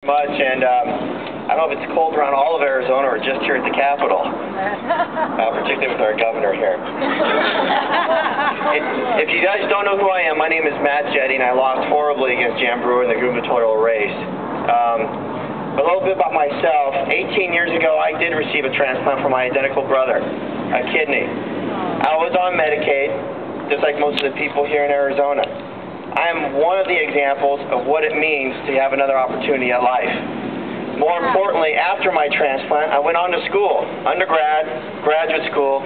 Much, and I don't know if it's cold around all of Arizona or just here at the Capitol, particularly with our governor here. If you guys don't know who I am, my name is Jette, and I lost horribly against Jan Brewer in the gubernatorial race. A little bit about myself. 18 years ago, I did receive a transplant from my identical brother, a kidney. I was on Medicaid, just like most of the people here in Arizona. I am one of the examples of what it means to have another opportunity at life. More importantly, after my transplant, I went on to school, undergrad, graduate school.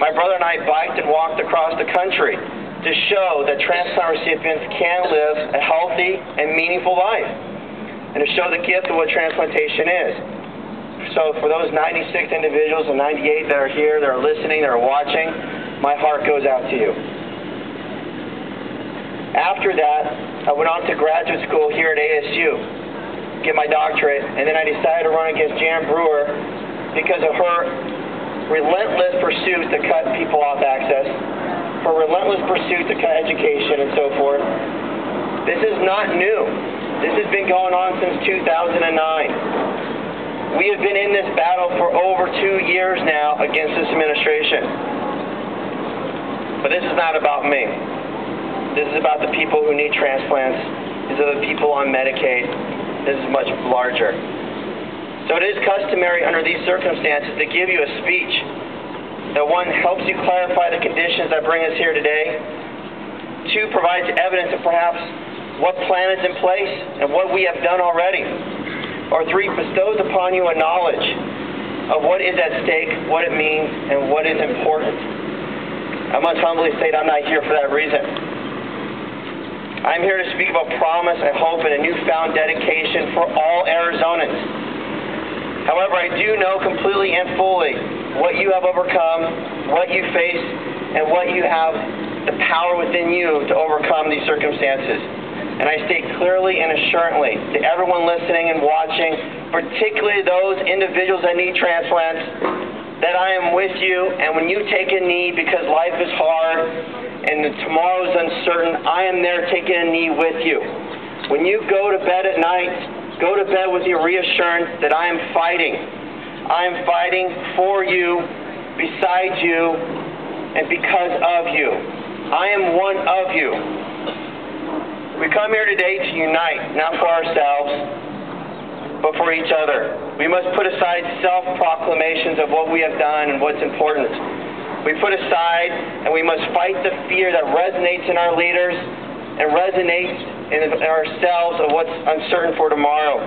My brother and I biked and walked across the country to show that transplant recipients can live a healthy and meaningful life, and to show the gift of what transplantation is. So for those 96 individuals and 98 that are here, that are listening, that are watching, my heart goes out to you. After that, I went on to graduate school here at ASU, get my doctorate, and then I decided to run against Jan Brewer because of her relentless pursuit to cut people off access, her relentless pursuit to cut education and so forth. This is not new. This has been going on since 2009. We have been in this battle for over 2 years now against this administration. But this is not about me. This is about the people who need transplants. These are the people on Medicaid. This is much larger. So it is customary under these circumstances to give you a speech that, one, helps you clarify the conditions that bring us here today, two, provides evidence of perhaps what plan is in place and what we have done already, or three, bestows upon you a knowledge of what is at stake, what it means, and what is important. I must humbly state I'm not here for that reason. I'm here to speak about promise and hope and a newfound dedication for all Arizonans. However, I do know completely and fully what you have overcome, what you face, and what you have the power within you to overcome these circumstances. And I state clearly and assuredly to everyone listening and watching, particularly those individuals that need transplants, that I am with you, and when you take a knee because life is hard and tomorrow is uncertain, I am there taking a knee with you. When you go to bed at night, go to bed with your reassurance that I am fighting. I am fighting for you, beside you, and because of you. I am one of you. We come here today to unite, not for ourselves, but for each other. We must put aside self-proclamations of what we have done and what's important. We put aside and we must fight the fear that resonates in our leaders and resonates in ourselves of what's uncertain for tomorrow.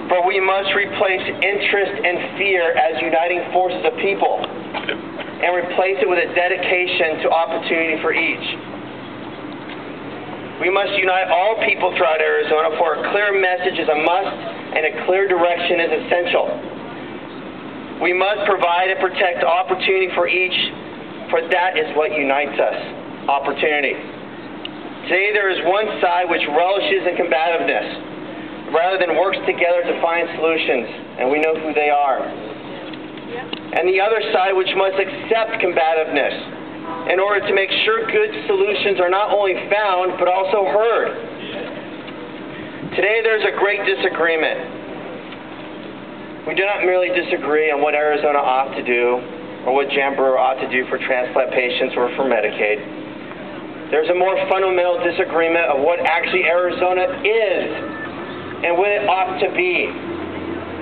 For we must replace interest and fear as uniting forces of people and replace it with a dedication to opportunity for each. We must unite all people throughout Arizona, for a clear message is a must and a clear direction is essential. We must provide and protect opportunity for each, for that is what unites us, opportunity. Today there is one side which relishes in combativeness, rather than works together to find solutions, and we know who they are. And the other side which must accept combativeness, in order to make sure good solutions are not only found, but also heard. Today there's a great disagreement. We do not merely disagree on what Arizona ought to do, or what Jan Brewer ought to do for transplant patients or for Medicaid. There's a more fundamental disagreement of what actually Arizona is, and what it ought to be.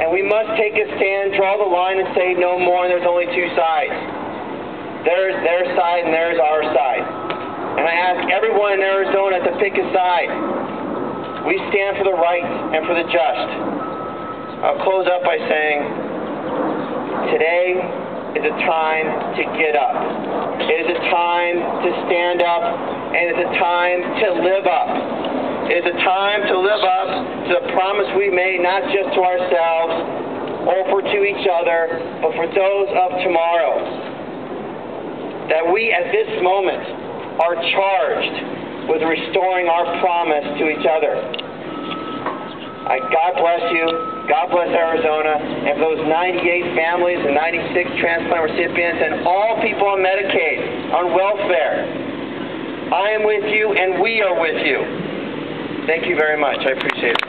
And we must take a stand, draw the line, and say no more, and there's only two sides. There's their side and there's our side. And I ask everyone in Arizona to pick a side. We stand for the right and for the just. I'll close up by saying, today is a time to get up. It is a time to stand up, and it's a time to live up. It is a time to live up to the promise we made, not just to ourselves or to each other, but for those of tomorrow. That we at this moment are charged with restoring our promise to each other. God bless you. God bless Arizona. And for those 98 families and 96 transplant recipients and all people on Medicaid, on welfare, I am with you and we are with you. Thank you very much. I appreciate it.